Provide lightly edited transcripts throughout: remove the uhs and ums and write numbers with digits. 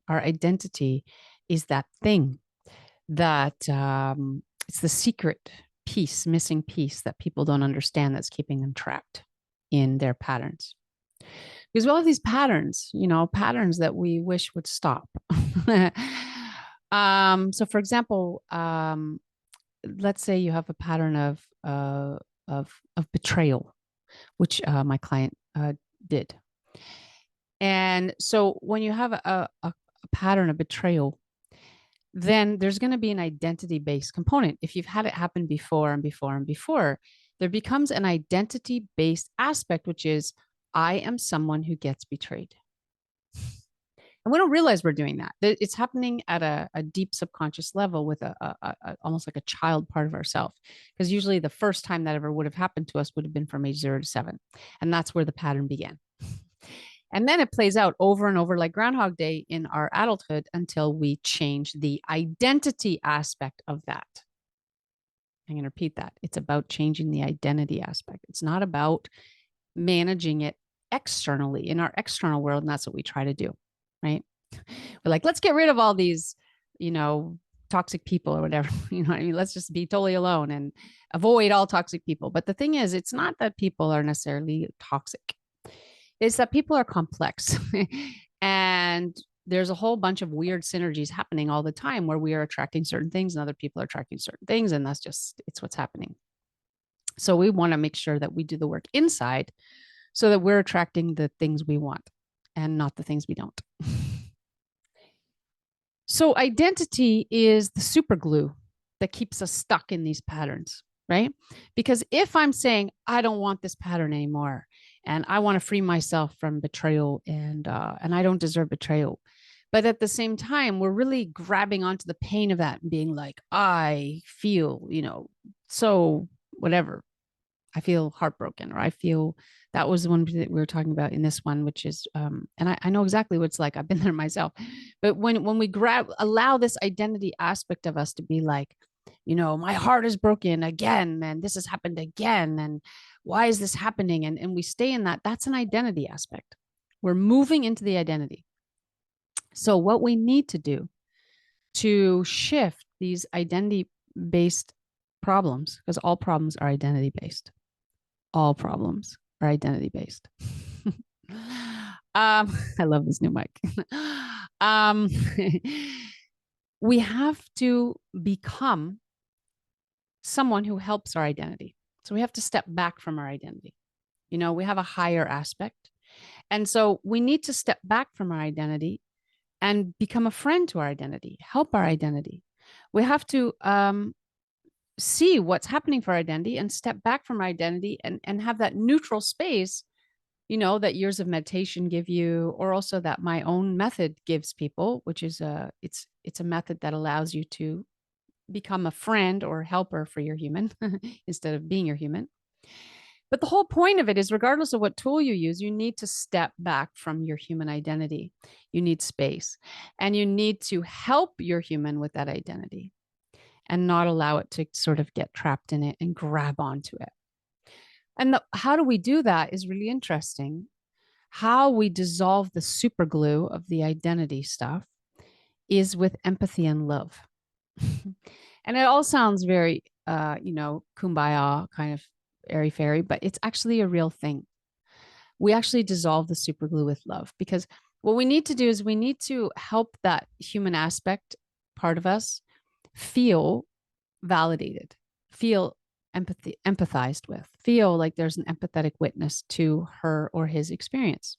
Our identity is that thing that it's the secret piece, missing piece that people don't understand that's keeping them trapped in their patterns. Because we all have these patterns, patterns that we wish would stop. So for example, let's say you have a pattern of betrayal, which my client did. And so when you have a pattern of betrayal, then there's going to be an identity-based component. If you've had it happen before and before and before, there becomes an identity-based aspect, which is, I am someone who gets betrayed. And we don't realize we're doing that. It's happening at a deep subconscious level with almost like a child part of ourselves. Because usually the first time that ever would have happened to us would have been from age 0 to 7. And that's where the pattern began. And then it plays out over and over like Groundhog Day in our adulthood until we change the identity aspect of that. I'm going to repeat that. It's about changing the identity aspect. It's not about managing it externally in our external world. And that's what we try to do, right? We're like, let's get rid of all these, toxic people or whatever. You know what I mean? Let's just be totally alone and avoid all toxic people. But the thing is, it's not that people are necessarily toxic. It's that people are complex and there's a whole bunch of weird synergies happening all the time where we are attracting certain things and other people are attracting certain things. And it's what's happening. So we want to make sure that we do the work inside so that we're attracting the things we want and not the things we don't. So identity is the super glue that keeps us stuck in these patterns, right? Because if I'm saying, I don't want this pattern anymore, and I want to free myself from betrayal, and I don't deserve betrayal, but at the same time, we're really grabbing onto the pain of that and being like, I feel, so whatever. I feel heartbroken, or I feel that was the one that we were talking about in this one, which is, and I know exactly what it's like. I've been there myself. But when we allow this identity aspect of us to be like, my heart is broken again, and this has happened again, and why is this happening? And we stay in that. That's an identity aspect. We're moving into the identity. So what we need to do to shift these identity-based problems, because all problems are identity-based. All problems are identity-based. I love this new mic. We have to become someone who helps our identity. So we have to step back from our identity. We have a higher aspect. And so we need to step back from our identity and become a friend to our identity, help our identity. We have to see what's happening for our identity and step back from our identity and have that neutral space, that years of meditation give you, or also that my own method gives people, which is it's a method that allows you to become a friend or helper for your human instead of being your human. But the whole point of it is, regardless of what tool you use, you need to step back from your human identity. You need space, and you need to help your human with that identity and not allow it to sort of get trapped in it and grab onto it. And how do we do that is really interesting. How we dissolve the super glue of the identity stuff is with empathy and love. And it all sounds very, kumbaya, kind of airy fairy, but it's actually a real thing. We actually dissolve the super glue with love, because what we need to do is we need to help that human aspect part of us feel validated, feel empathized with, feel like there's an empathetic witness to her or his experience.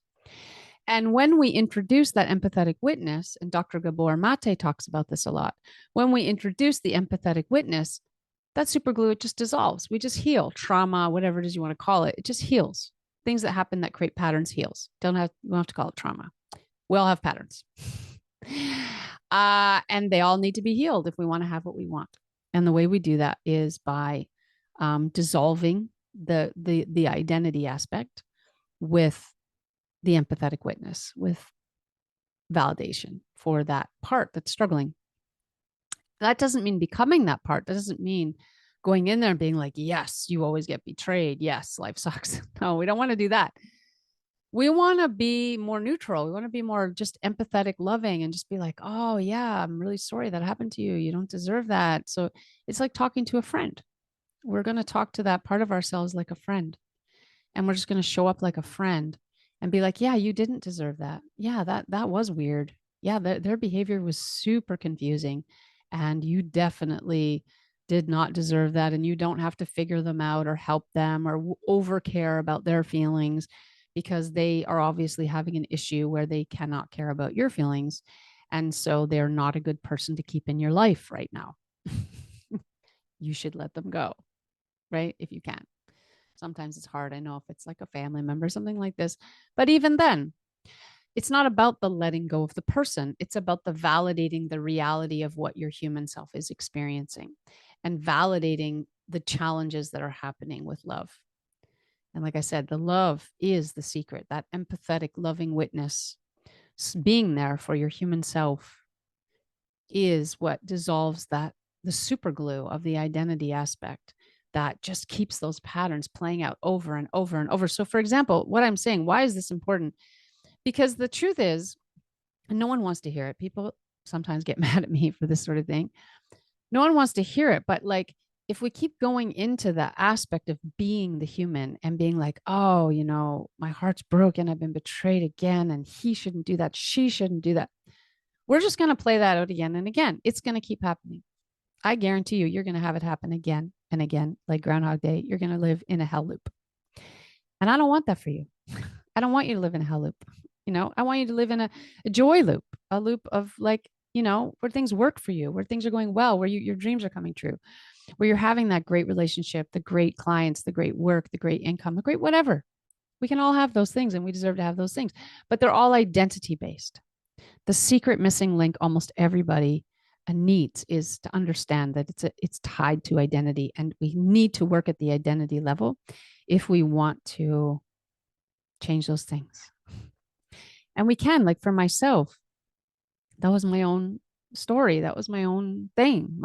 And when we introduce that empathetic witness, and Dr. Gabor Mate talks about this a lot, when we introduce the empathetic witness, that super glue, it just dissolves. We just heal trauma, whatever it is you want to call it. It just heals. Things that happen that create patterns heals. We don't have to call it trauma. We all have patterns. And they all need to be healed if we want to have what we want. And the way we do that is by dissolving the identity aspect with the empathetic witness, with validation for that part that's struggling. That doesn't mean becoming that part. That doesn't mean going in there and being like, yes, you always get betrayed. Yes, life sucks. No, we don't want to do that. We want to be more neutral. We want to be more just empathetic, loving, and just be like, oh, yeah, I'm really sorry that happened to you. You don't deserve that. So it's like talking to a friend. We're going to talk to that part of ourselves like a friend. And we're just going to show up like a friend and be like, yeah, you didn't deserve that. Yeah, that was weird. Yeah, their behavior was super confusing. And you definitely did not deserve that. And you don't have to figure them out or help them or over care about their feelings because they are obviously having an issue where they cannot care about your feelings. And so they're not a good person to keep in your life right now. You should let them go, right? If you can. Sometimes it's hard. I know if it's like a family member, something like this. But even then, it's not about the letting go of the person. It's about the validating the reality of what your human self is experiencing and validating the challenges that are happening with love. And like I said, the love is the secret, that empathetic, loving witness, being there for your human self is what dissolves that, the super glue of the identity aspect that just keeps those patterns playing out over and over and over. So, for example, what I'm saying, why is this important? Because the truth is, and no one wants to hear it. People sometimes get mad at me for this sort of thing. No one wants to hear it, but like, if we keep going into the aspect of being the human and being like, oh, my heart's broken, I've been betrayed again, and he shouldn't do that, she shouldn't do that, we're just going to play that out again and again. It's going to keep happening. I guarantee you, you're going to have it happen again and again, like Groundhog Day. You're going to live in a hell loop. And I don't want that for you. I don't want you to live in a hell loop. I want you to live in a joy loop, a loop of like, where things work for you, where things are going well, where your dreams are coming true, where you're having that great relationship, the great clients, the great work, the great income, the great whatever. We can all have those things and we deserve to have those things, but they're all identity based. The secret missing link almost everybody needs is to understand that it's tied to identity, and we need to work at the identity level if we want to change those things. And we can, like for myself, that was my own story. That was my own thing,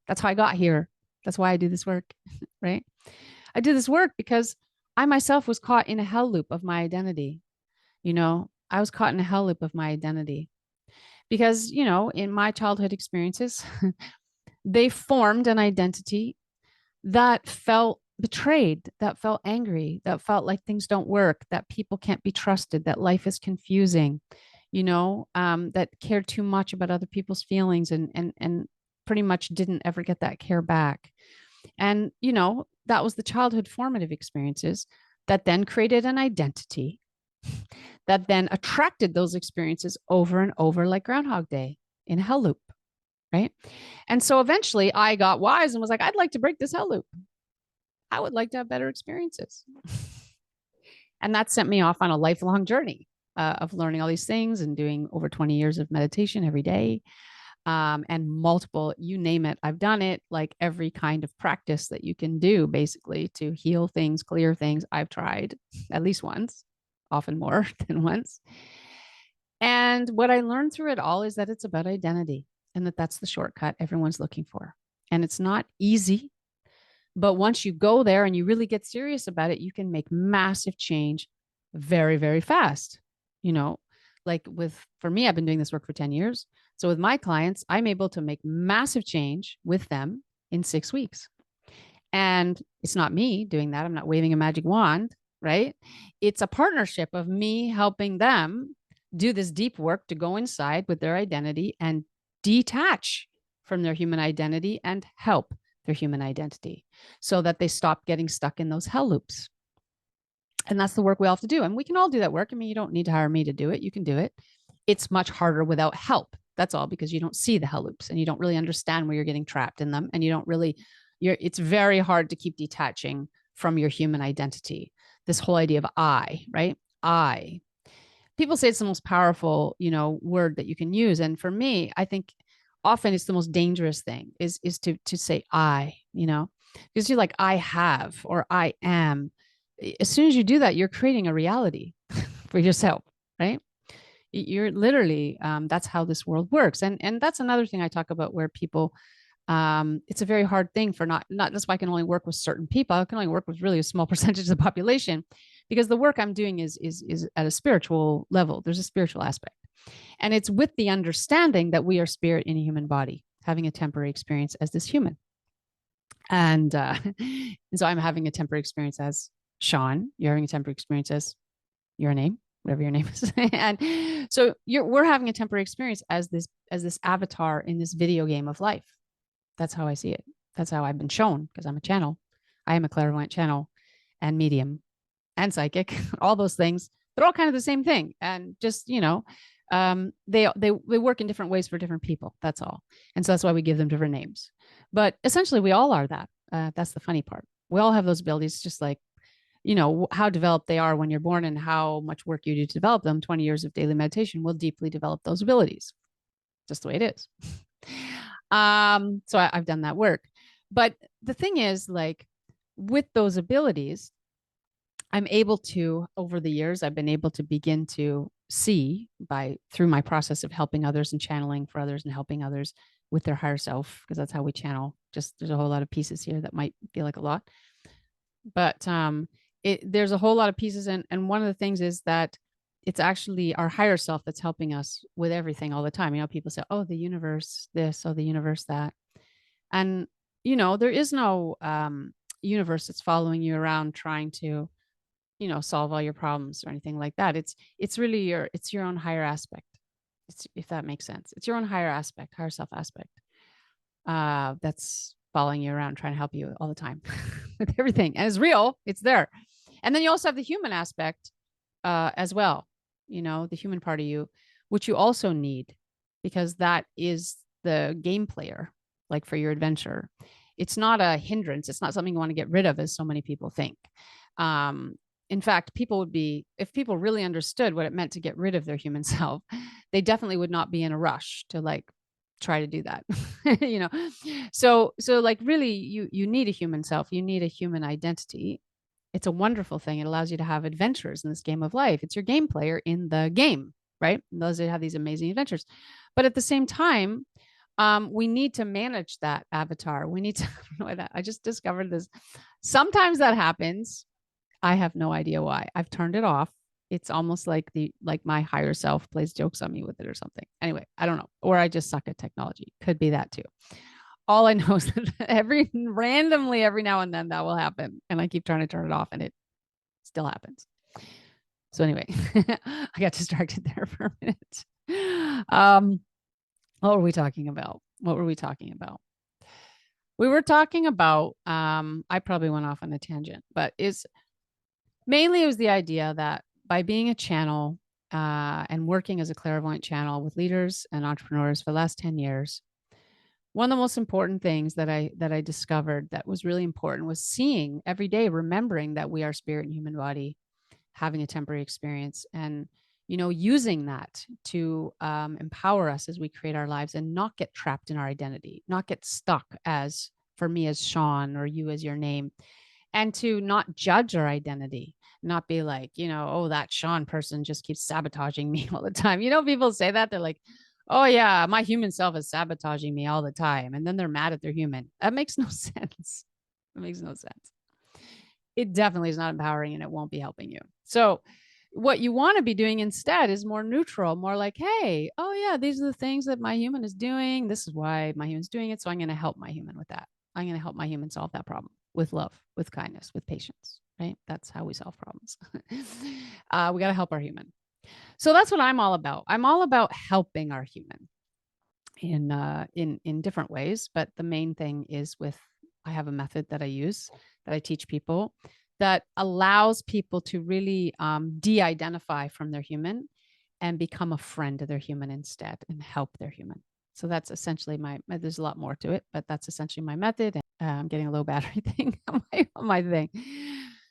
that's how I got here. That's why I do this work, right? I did this work because I myself was caught in a hell loop of my identity. I was caught in a hell loop of my identity because, in my childhood experiences, they formed an identity that felt betrayed, that felt angry, that felt like things don't work, that people can't be trusted, that life is confusing, that cared too much about other people's feelings and pretty much didn't ever get that care back. And, that was the childhood formative experiences that then created an identity that then attracted those experiences over and over like Groundhog Day in a hell loop. Right. And so eventually I got wise and was like, I'd like to break this hell loop. I would like to have better experiences. And that sent me off on a lifelong journey of learning all these things and doing over 20 years of meditation every day. And multiple, you name it, I've done it, like every kind of practice that you can do basically to heal things, clear things. I've tried at least once, often more than once. And what I learned through it all is that it's about identity and that's the shortcut everyone's looking for. And it's not easy, but once you go there and you really get serious about it, you can make massive change very, very fast. Like for me, I've been doing this work for 10 years. So with my clients, I'm able to make massive change with them in 6 weeks. And it's not me doing that. I'm not waving a magic wand, right? It's a partnership of me helping them do this deep work to go inside with their identity and detach from their human identity and help their human identity so that they stop getting stuck in those hell loops. And that's the work we all have to do. And we can all do that work. I mean, you don't need to hire me to do it. You can do it. It's much harder without help. That's all, because you don't see the hell loops and you don't really understand where you're getting trapped in them. And you don't really, it's very hard to keep detaching from your human identity. This whole idea of I, right? I. People say it's the most powerful, word that you can use. And for me, I think often it's the most dangerous thing is to say I, because you're like, I have, or I am. As soon as you do that, you're creating a reality for yourself, right? You're literally, that's how this world works. And that's another thing I talk about where people, it's a very hard thing for not just why I can only work with certain people. I can only work with really a small percentage of the population because the work I'm doing is at a spiritual level. There's a spiritual aspect. And it's with the understanding that we are spirit in a human body, having a temporary experience as this human. And so I'm having a temporary experience as Sean. You're having a temporary experience as your name, whatever your name is. And so we're having a temporary experience as this avatar in this video game of life. That's how I see it. That's how I've been shown, because I'm a channel. I am a clairvoyant channel and medium and psychic, all those things. They're all kind of the same thing. And just, they work in different ways for different people. That's all. And so that's why we give them different names. But essentially, we all are that. That's the funny part. We all have those abilities, just like, how developed they are when you're born and how much work you do to develop them. 20 years of daily meditation will deeply develop those abilities. Just the way it is. So I've done that work. But the thing is, like, with those abilities, I'm able to, over the years, I've been able to begin to see through my process of helping others and channeling for others and helping others with their higher self, because that's how we channel. Just there's a whole lot of pieces here that might feel like a lot, but there's a whole lot of pieces, and one of the things is that it's actually our higher self that's helping us with everything all the time. People say, "Oh, the universe this, oh, the universe that," and there is no universe that's following you around trying to solve all your problems or anything like that. It's really your own higher aspect. If that makes sense, it's your own higher aspect, higher self aspect, that's following you around, trying to help you all the time with everything. And it's real, it's there. And then you also have the human aspect as well, the human part of you, which you also need, because that is the game player, like for your adventure. It's not a hindrance. It's not something you want to get rid of, as so many people think. In fact, if people really understood what it meant to get rid of their human self, they definitely would not be in a rush to like try to do that. So like, really, you need a human self. You need a human identity. It's a wonderful thing. It allows you to have adventures in this game of life. It's your game player in the game, right? Those that have these amazing adventures. But at the same time, we need to manage that avatar. We need to, I just discovered this. Sometimes that happens. I have no idea why. I've turned it off. It's almost like my higher self plays jokes on me with it or something. Anyway, I don't know. Or I just suck at technology. Could be that too. All I know is that randomly every now and then that will happen. And I keep trying to turn it off and it still happens. So anyway, I got distracted there for a minute. What were we talking about? We were talking about, I probably went off on a tangent, but mainly it was the idea that by being a channel and working as a clairvoyant channel with leaders and entrepreneurs for the last 10 years, one of the most important things that I discovered that was really important was seeing every day, remembering that we are spirit and human body, having a temporary experience, and using that to empower us as we create our lives and not get trapped in our identity, not get stuck as, for me, as Sean, or you as your name, and to not judge our identity, not be like, oh, that Sean person just keeps sabotaging me all the time. People say that. They're like, oh yeah, my human self is sabotaging me all the time. And then they're mad at their human. That makes no sense. It makes no sense. It definitely is not empowering, and it won't be helping you. So what you want to be doing instead is more neutral, more like, hey, oh yeah, these are the things that my human is doing. This is why my human's doing it. So I'm going to help my human with that. I'm going to help my human solve that problem with love, with kindness, with patience, right? That's how we solve problems. We got to help our human. So that's what I'm all about. I'm all about helping our human in different ways. But the main thing is I have a method that I use, that I teach people, that allows people to really de-identify from their human and become a friend of their human instead, and help their human. So that's essentially there's a lot more to it, but that's essentially my method. And I'm getting a low battery thing on my thing.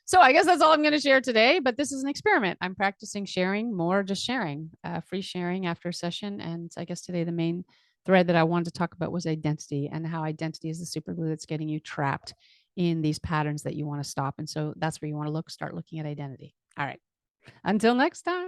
So I guess that's all I'm going to share today, but this is an experiment. I'm practicing sharing more, just sharing, free sharing after a session. And I guess today the main thread that I wanted to talk about was identity, and how identity is the super glue that's getting you trapped in these patterns that you want to stop. And so that's where you want to start looking at identity. All right. Until next time.